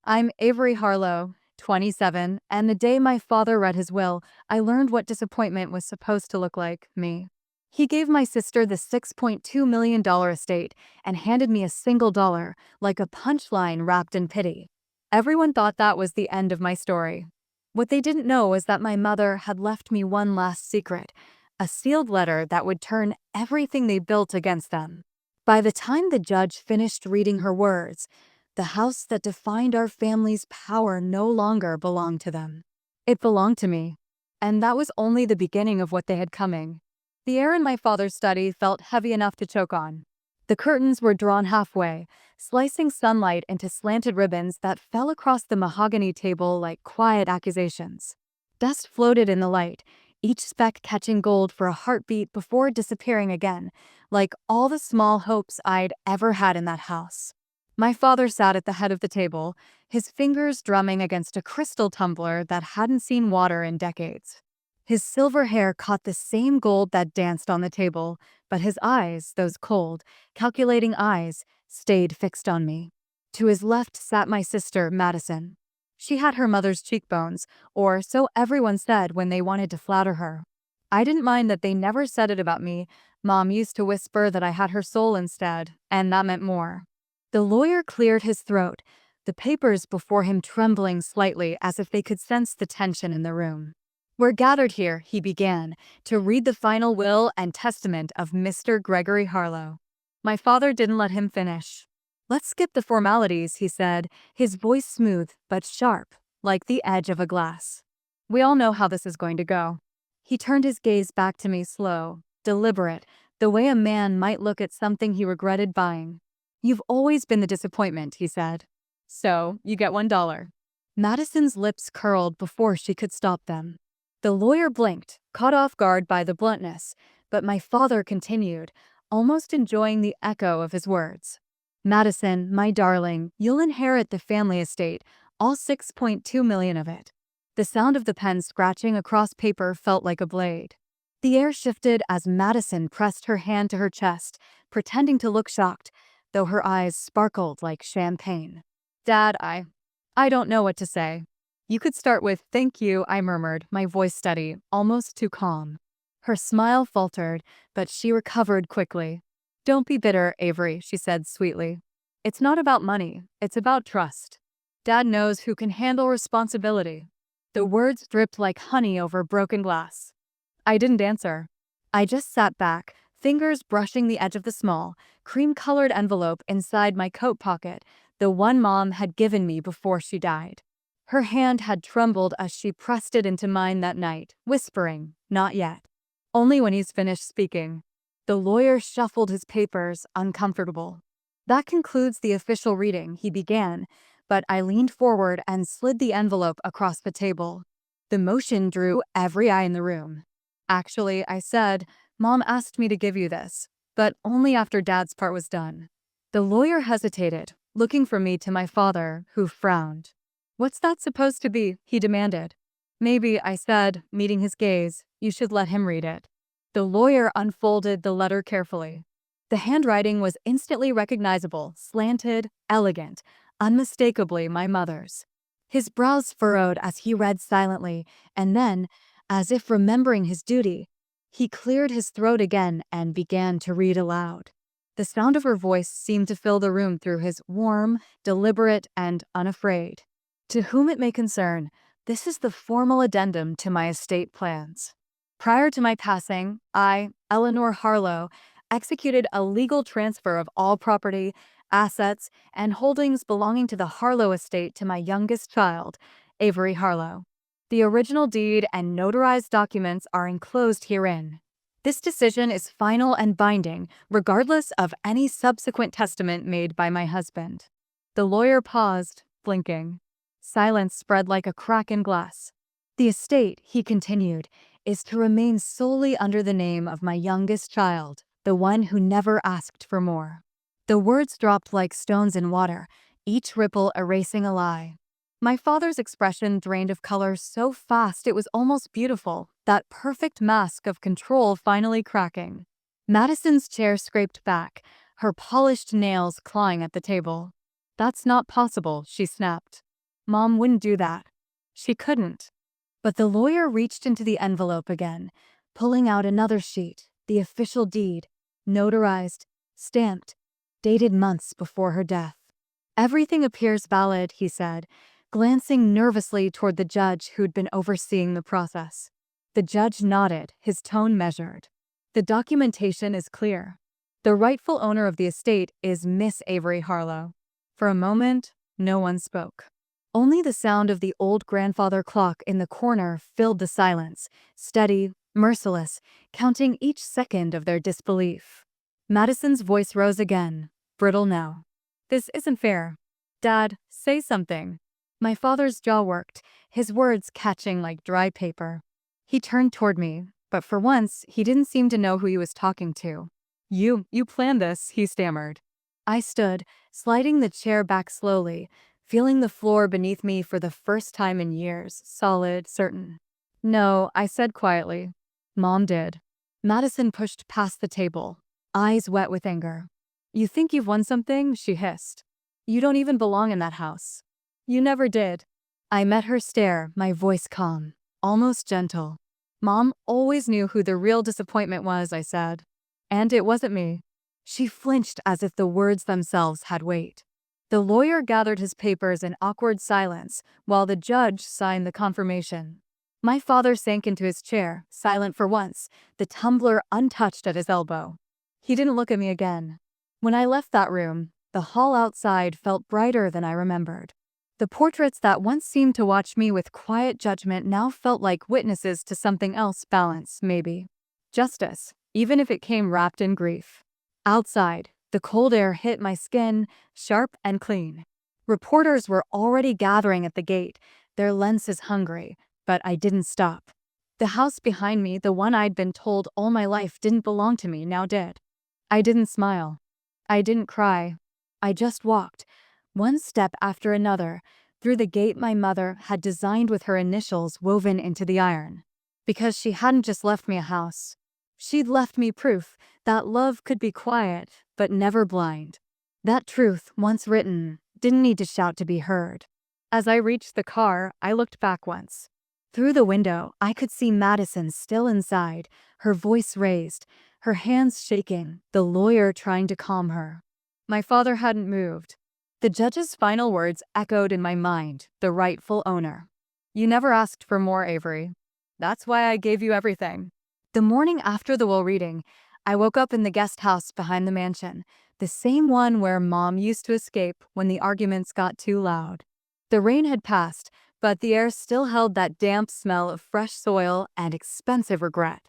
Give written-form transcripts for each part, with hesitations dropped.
I'm Avery Harlow, 27, and the day my father read his will, I learned what disappointment was supposed to look like, me. He gave my sister the $6.2 million estate and handed me a single dollar, like a punchline wrapped in pity. Everyone thought that was the end of my story. What they didn't know was that my mother had left me one last secret, a sealed letter that would turn everything they built against them. By the time the judge finished reading her words, the house that defined our family's power no longer belonged to them. It belonged to me. And that was only the beginning of what they had coming. The air in my father's study felt heavy enough to choke on. The curtains were drawn halfway, slicing sunlight into slanted ribbons that fell across the mahogany table like quiet accusations. Dust floated in the light, each speck catching gold for a heartbeat before disappearing again, like all the small hopes I'd ever had in that house. My father sat at the head of the table, his fingers drumming against a crystal tumbler that hadn't seen water in decades. His silver hair caught the same gold that danced on the table, but his eyes, those cold, calculating eyes, stayed fixed on me. To his left sat my sister, Madison. She had her mother's cheekbones, or so everyone said when they wanted to flatter her. I didn't mind that they never said it about me. Mom used to whisper that I had her soul instead, and that meant more. The lawyer cleared his throat, the papers before him trembling slightly as if they could sense the tension in the room. "We're gathered here," he began, "to read the final will and testament of Mr. Gregory Harlow." My father didn't let him finish. "Let's skip the formalities," he said, his voice smooth but sharp, like the edge of a glass. "We all know how this is going to go." He turned his gaze back to me, slow, deliberate, the way a man might look at something he regretted buying. "You've always been the disappointment," he said. "So, you get $1. Madison's lips curled before she could stop them. The lawyer blinked, caught off guard by the bluntness, but my father continued, almost enjoying the echo of his words. "Madison, my darling, you'll inherit the family estate, all $6.2 million of it." The sound of the pen scratching across paper felt like a blade. The air shifted as Madison pressed her hand to her chest, pretending to look shocked, though her eyes sparkled like champagne. "Dad, I don't know what to say." "You could start with 'thank you,'" I murmured, my voice steady, almost too calm. Her smile faltered, but she recovered quickly. "Don't be bitter, Avery," she said sweetly. "It's not about money, it's about trust. Dad knows who can handle responsibility." The words dripped like honey over broken glass. I didn't answer. I just sat back, fingers brushing the edge of the small, cream-colored envelope inside my coat pocket, the one Mom had given me before she died. Her hand had trembled as she pressed it into mine that night, whispering, "Not yet. Only when he's finished speaking." The lawyer shuffled his papers, uncomfortable. "That concludes the official reading," he began, but I leaned forward and slid the envelope across the table. The motion drew every eye in the room. "Actually," I said, "Mom asked me to give you this, but only after Dad's part was done." The lawyer hesitated, looking from me to my father, who frowned. "What's that supposed to be?" he demanded. "Maybe," I said, meeting his gaze, "you should let him read it." The lawyer unfolded the letter carefully. The handwriting was instantly recognizable, slanted, elegant, unmistakably my mother's. His brows furrowed as he read silently, and then, as if remembering his duty, he cleared his throat again and began to read aloud. The sound of her voice seemed to fill the room through his warm, deliberate, and unafraid. "To whom it may concern, this is the formal addendum to my estate plans. Prior to my passing, I, Eleanor Harlow, executed a legal transfer of all property, assets, and holdings belonging to the Harlow estate to my youngest child, Avery Harlow. The original deed and notarized documents are enclosed herein. This decision is final and binding, regardless of any subsequent testament made by my husband." The lawyer paused, blinking. Silence spread like a crack in glass. "The estate," he continued, "is to remain solely under the name of my youngest child, the one who never asked for more." The words dropped like stones in water, each ripple erasing a lie. My father's expression drained of color so fast it was almost beautiful, that perfect mask of control finally cracking. Madison's chair scraped back, her polished nails clawing at the table. "That's not possible," she snapped. Mom wouldn't do that. She couldn't. But the lawyer reached into the envelope again, pulling out another sheet, the official deed, notarized, stamped, dated months before her death. Everything appears valid, he said, glancing nervously toward the judge who'd been overseeing the process. The judge nodded, his tone measured. The documentation is clear. The rightful owner of the estate is Miss Avery Harlow. For a moment, no one spoke. Only the sound of the old grandfather clock in the corner filled the silence, steady, merciless, counting each second of their disbelief. Madison's voice rose again, brittle now. This isn't fair. Dad, say something. My father's jaw worked, his words catching like dry paper. He turned toward me, but for once, he didn't seem to know who he was talking to. You planned this, he stammered. I stood, sliding the chair back slowly, feeling the floor beneath me for the first time in years, solid, certain. No, I said quietly. Mom did. Madison pushed past the table, eyes wet with anger. You think you've won something? She hissed. You don't even belong in that house. You never did. I met her stare, my voice calm, almost gentle. Mom always knew who the real disappointment was, I said. And it wasn't me. She flinched as if the words themselves had weight. The lawyer gathered his papers in awkward silence while the judge signed the confirmation. My father sank into his chair, silent for once, the tumbler untouched at his elbow. He didn't look at me again. When I left that room, the hall outside felt brighter than I remembered. The portraits that once seemed to watch me with quiet judgment now felt like witnesses to something else, balance, maybe. Justice, even if it came wrapped in grief. Outside, the cold air hit my skin, sharp and clean. Reporters were already gathering at the gate, their lenses hungry, but I didn't stop. The house behind me, the one I'd been told all my life didn't belong to me, now did. I didn't smile. I didn't cry. I just walked, one step after another, through the gate my mother had designed with her initials woven into the iron. Because she hadn't just left me a house. She'd left me proof that love could be quiet, but never blind. That truth, once written, didn't need to shout to be heard. As I reached the car, I looked back once. Through the window, I could see Madison still inside, her voice raised, her hands shaking, the lawyer trying to calm her. My father hadn't moved. The judge's final words echoed in my mind, the rightful owner. You never asked for more, Avery. That's why I gave you everything. The morning after the will reading, I woke up in the guest house behind the mansion, the same one where Mom used to escape when the arguments got too loud. The rain had passed, but the air still held that damp smell of fresh soil and expensive regret.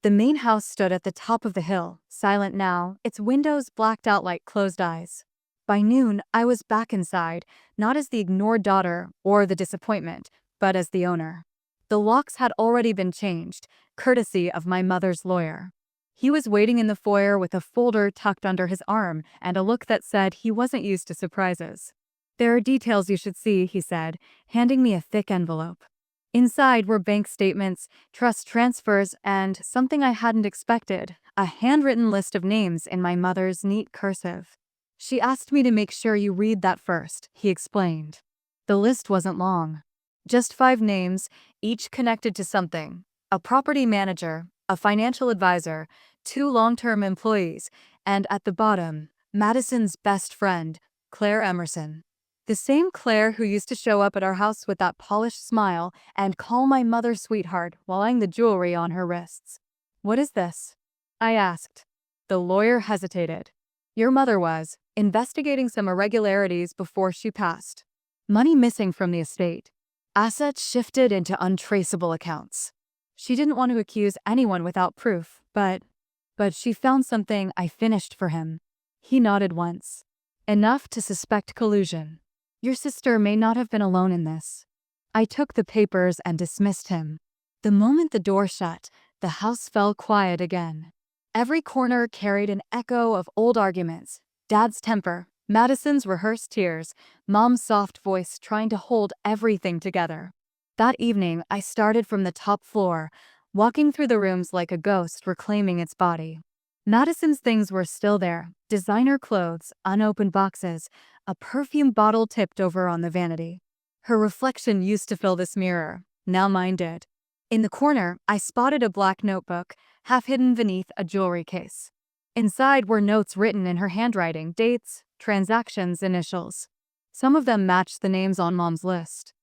The main house stood at the top of the hill, silent now, its windows blacked out like closed eyes. By noon, I was back inside, not as the ignored daughter or the disappointment, but as the owner. The locks had already been changed, courtesy of my mother's lawyer. He was waiting in the foyer with a folder tucked under his arm and a look that said he wasn't used to surprises. There are details you should see, he said, handing me a thick envelope. Inside were bank statements, trust transfers, and something I hadn't expected, a handwritten list of names in my mother's neat cursive. She asked me to make sure you read that first, he explained. The list wasn't long. Just 5 names, each connected to something. A property manager, a financial advisor, 2 long-term employees, and at the bottom, Madison's best friend, Claire Emerson. The same Claire who used to show up at our house with that polished smile and call my mother sweetheart while eyeing the jewelry on her wrists. What is this? I asked. The lawyer hesitated. Your mother was investigating some irregularities before she passed. Money missing from the estate. Assets shifted into untraceable accounts. She didn't want to accuse anyone without proof, but she found something I finished for him. He nodded once. Enough to suspect collusion. Your sister may not have been alone in this. I took the papers and dismissed him. The moment the door shut, the house fell quiet again. Every corner carried an echo of old arguments. Dad's temper, Madison's rehearsed tears, Mom's soft voice trying to hold everything together. That evening, I started from the top floor, walking through the rooms like a ghost reclaiming its body. Madison's things were still there, designer clothes, unopened boxes, a perfume bottle tipped over on the vanity. Her reflection used to fill this mirror. Now mine did. In the corner, I spotted a black notebook, half hidden beneath a jewelry case. Inside were notes written in her handwriting, dates, transactions, initials. Some of them matched the names on Mom's list.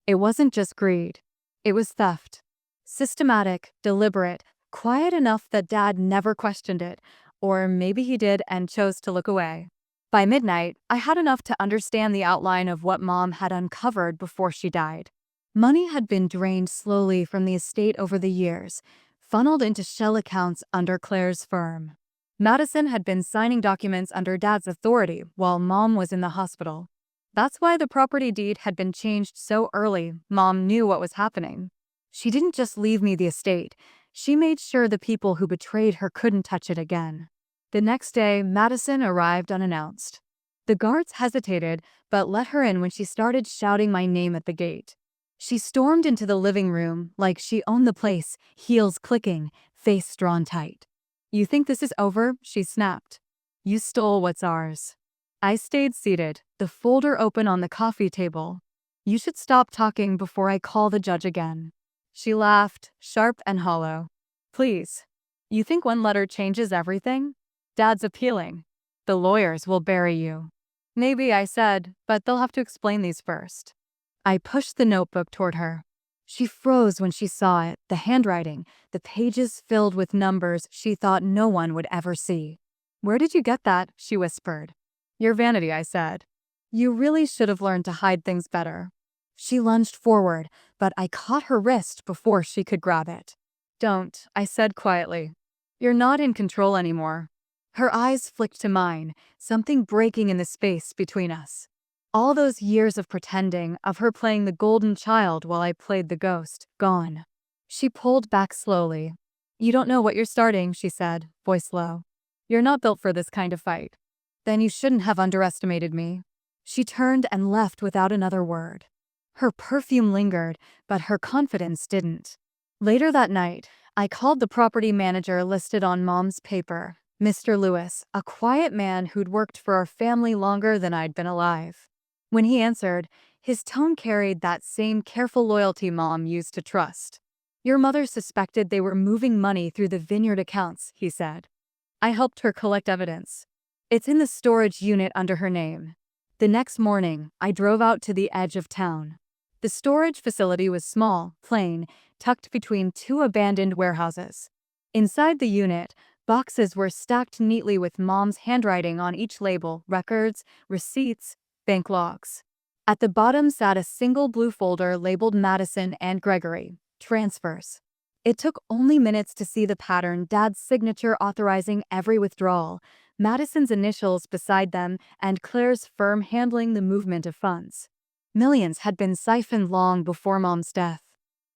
It wasn't just greed. It was theft. Systematic, deliberate, quiet enough that Dad never questioned it, or maybe he did and chose to look away. By midnight, I had enough to understand the outline of what Mom had uncovered before she died. Money had been drained slowly from the estate over the years, funneled into shell accounts under Claire's firm. Madison had been signing documents under Dad's authority while Mom was in the hospital. That's why the property deed had been changed so early. Mom knew what was happening. She didn't just leave me the estate. She made sure the people who betrayed her couldn't touch it again. The next day, Madison arrived unannounced. The guards hesitated, but let her in when she started shouting my name at the gate. She stormed into the living room like she owned the place, heels clicking, face drawn tight. "You think this is over?" she snapped. "You stole what's ours." I stayed seated, the folder open on the coffee table. "You should stop talking before I call the judge again." She laughed, sharp and hollow. "Please. You think one letter changes everything? Dad's appealing. The lawyers will bury you." "Maybe," I said, "but they'll have to explain these first." I pushed the notebook toward her. She froze when she saw it, the handwriting, the pages filled with numbers she thought no one would ever see. "Where did you get that?" she whispered. "Your vanity," I said. "You really should have learned to hide things better." She lunged forward, but I caught her wrist before she could grab it. "Don't," I said quietly. "You're not in control anymore." Her eyes flicked to mine, something breaking in the space between us. All those years of pretending, of her playing the golden child while I played the ghost, gone. She pulled back slowly. "You don't know what you're starting," she said, voice low. "You're not built for this kind of fight." "Then you shouldn't have underestimated me." She turned and left without another word. Her perfume lingered, but her confidence didn't. Later that night, I called the property manager listed on Mom's paper, Mr. Lewis, a quiet man who'd worked for our family longer than I'd been alive. When he answered, his tone carried that same careful loyalty Mom used to trust. "Your mother suspected they were moving money through the vineyard accounts," he said. "I helped her collect evidence. It's in the storage unit under her name." The next morning, I drove out to the edge of town. The storage facility was small, plain, tucked between two abandoned warehouses. Inside the unit, boxes were stacked neatly with Mom's handwriting on each label, records, receipts, bank logs. At the bottom sat a single blue folder labeled Madison and Gregory, transfers. It took only minutes to see the pattern, Dad's signature authorizing every withdrawal, Madison's initials beside them, and Claire's firm handling the movement of funds. Millions had been siphoned long before Mom's death.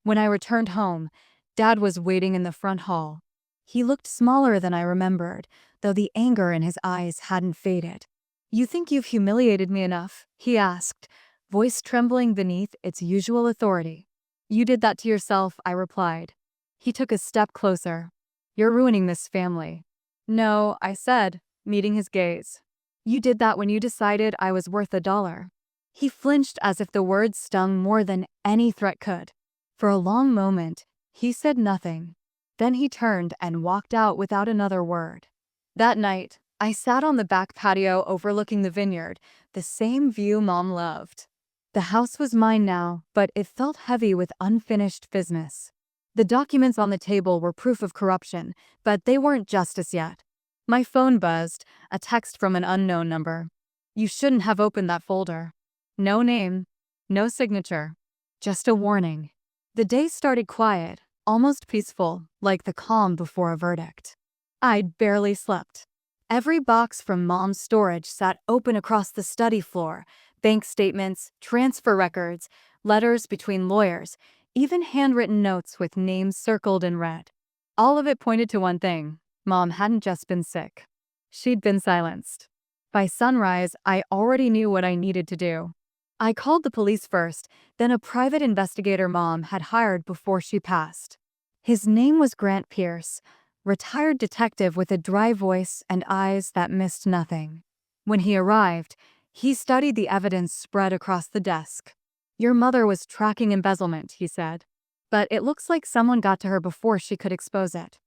When I returned home, Dad was waiting in the front hall. He looked smaller than I remembered, though the anger in his eyes hadn't faded. "You think you've humiliated me enough?" he asked, voice trembling beneath its usual authority. "You did that to yourself," I replied. He took a step closer. "You're ruining this family." "No," I said, meeting his gaze. "You did that when you decided I was worth $1." He flinched as if the words stung more than any threat could. For a long moment, he said nothing. Then he turned and walked out without another word. That night, I sat on the back patio overlooking the vineyard, the same view Mom loved. The house was mine now, but it felt heavy with unfinished business. The documents on the table were proof of corruption, but they weren't justice yet. My phone buzzed, a text from an unknown number. "You shouldn't have opened that folder." No name, no signature, just a warning. The day started quiet, almost peaceful, like the calm before a verdict. I'd barely slept. Every box from Mom's storage sat open across the study floor, bank statements, transfer records, letters between lawyers, even handwritten notes with names circled in red. All of it pointed to one thing: Mom hadn't just been sick. She'd been silenced. By sunrise, I already knew what I needed to do. I called the police first, then a private investigator Mom had hired before she passed. His name was Grant Pierce, retired detective with a dry voice and eyes that missed nothing. When he arrived, he studied the evidence spread across the desk. Your mother was tracking embezzlement, he said. But it looks like someone got to her before she could expose it.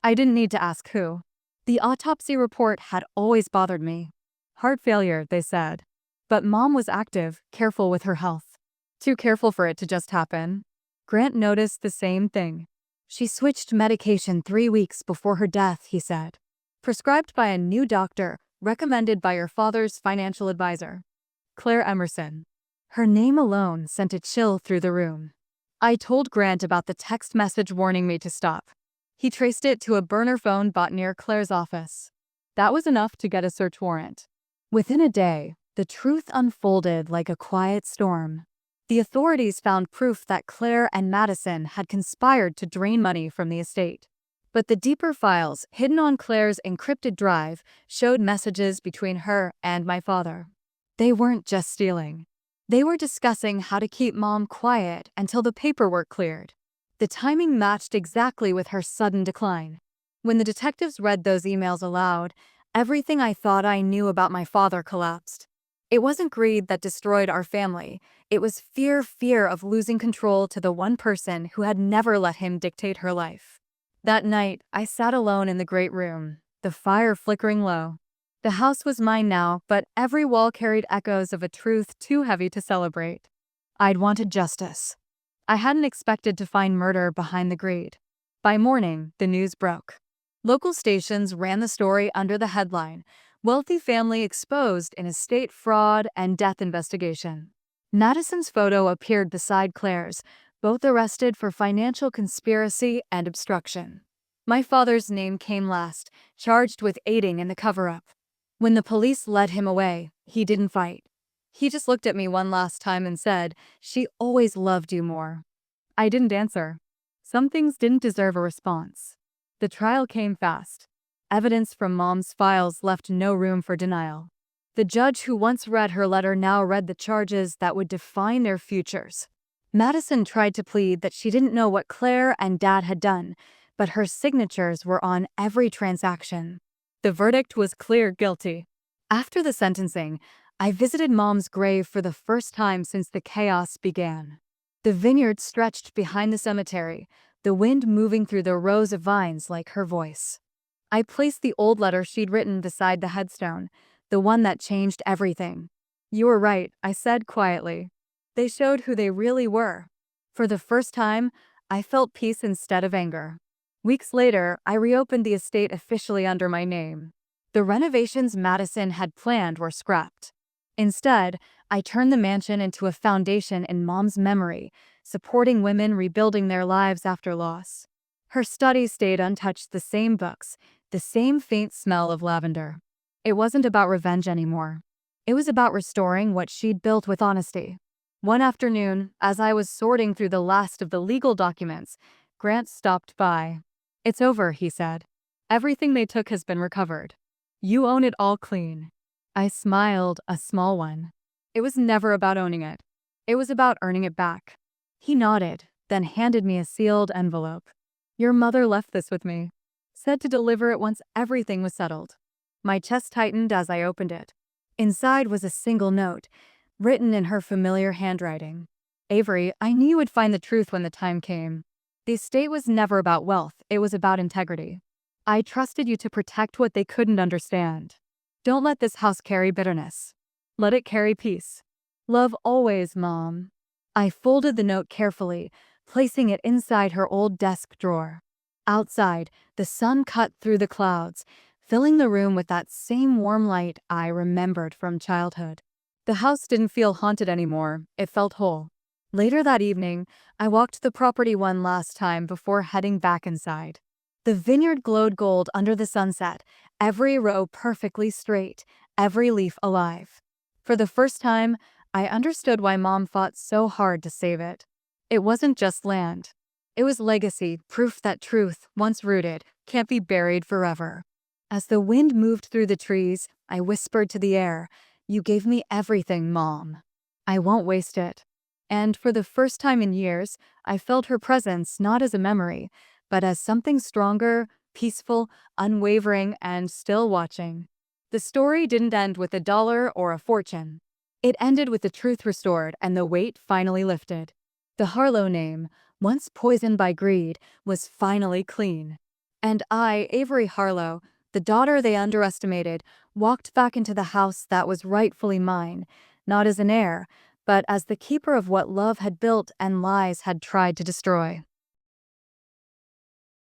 I didn't need to ask who. The autopsy report had always bothered me. Heart failure, they said. But Mom was active, careful with her health. Too careful for it to just happen. Grant noticed the same thing. She switched medication 3 weeks before her death, he said. Prescribed by a new doctor, recommended by your father's financial advisor. Claire Emerson. Her name alone sent a chill through the room. I told Grant about the text message warning me to stop. He traced it to a burner phone bought near Claire's office. That was enough to get a search warrant. Within a day, the truth unfolded like a quiet storm. The authorities found proof that Claire and Madison had conspired to drain money from the estate. But the deeper files, hidden on Claire's encrypted drive, showed messages between her and my father. They weren't just stealing. They were discussing how to keep Mom quiet until the paperwork cleared. The timing matched exactly with her sudden decline. When the detectives read those emails aloud, everything I thought I knew about my father collapsed. It wasn't greed that destroyed our family. It was fear of losing control to the one person who had never let him dictate her life. That night, I sat alone in the great room, the fire flickering low. The house was mine now, but every wall carried echoes of a truth too heavy to celebrate. I'd wanted justice. I hadn't expected to find murder behind the grate. By morning, the news broke. Local stations ran the story under the headline, "Wealthy Family Exposed in Estate Fraud and Death Investigation." Madison's photo appeared beside Claire's, both arrested for financial conspiracy and obstruction. My father's name came last, charged with aiding in the cover-up. When the police led him away, he didn't fight. He just looked at me one last time and said, "She always loved you more." I didn't answer. Some things didn't deserve a response. The trial came fast. Evidence from Mom's files left no room for denial. The judge who once read her letter now read the charges that would define their futures. Madison tried to plead that she didn't know what Claire and Dad had done, but her signatures were on every transaction. The verdict was clear guilty. After the sentencing, I visited Mom's grave for the first time since the chaos began. The vineyard stretched behind the cemetery, the wind moving through the rows of vines like her voice. I placed the old letter she'd written beside the headstone, the one that changed everything. "You were right," I said quietly. They showed who they really were. For the first time, I felt peace instead of anger. Weeks later, I reopened the estate officially under my name. The renovations Madison had planned were scrapped. Instead, I turned the mansion into a foundation in Mom's memory, supporting women rebuilding their lives after loss. Her study stayed untouched, the same books, the same faint smell of lavender. It wasn't about revenge anymore. It was about restoring what she'd built with honesty. One afternoon, as I was sorting through the last of the legal documents, Grant stopped by. "It's over," he said. "Everything they took has been recovered. You own it all clean." I smiled, a small one. It was never about owning it. It was about earning it back. He nodded, then handed me a sealed envelope. "Your mother left this with me. Said to deliver it once everything was settled." My chest tightened as I opened it. Inside was a single note, written in her familiar handwriting. "Avery, I knew you would find the truth when the time came. The estate was never about wealth, it was about integrity. I trusted you to protect what they couldn't understand. Don't let this house carry bitterness. Let it carry peace. Love always, Mom." I folded the note carefully, placing it inside her old desk drawer. Outside, the sun cut through the clouds, filling the room with that same warm light I remembered from childhood. The house didn't feel haunted anymore, it felt whole. Later that evening, I walked the property one last time before heading back inside. The vineyard glowed gold under the sunset, every row perfectly straight, every leaf alive. For the first time, I understood why Mom fought so hard to save it. It wasn't just land. It was legacy, proof that truth, once rooted, can't be buried forever. As the wind moved through the trees, I whispered to the air, "You gave me everything, Mom. I won't waste it." And for the first time in years, I felt her presence not as a memory, but as something stronger, peaceful, unwavering, and still watching. The story didn't end with a dollar or a fortune. It ended with the truth restored and the weight finally lifted. The Harlow name, once poisoned by greed, was finally clean. And I, Avery Harlow, the daughter they underestimated, walked back into the house that was rightfully mine, not as an heir, but as the keeper of what love had built and lies had tried to destroy.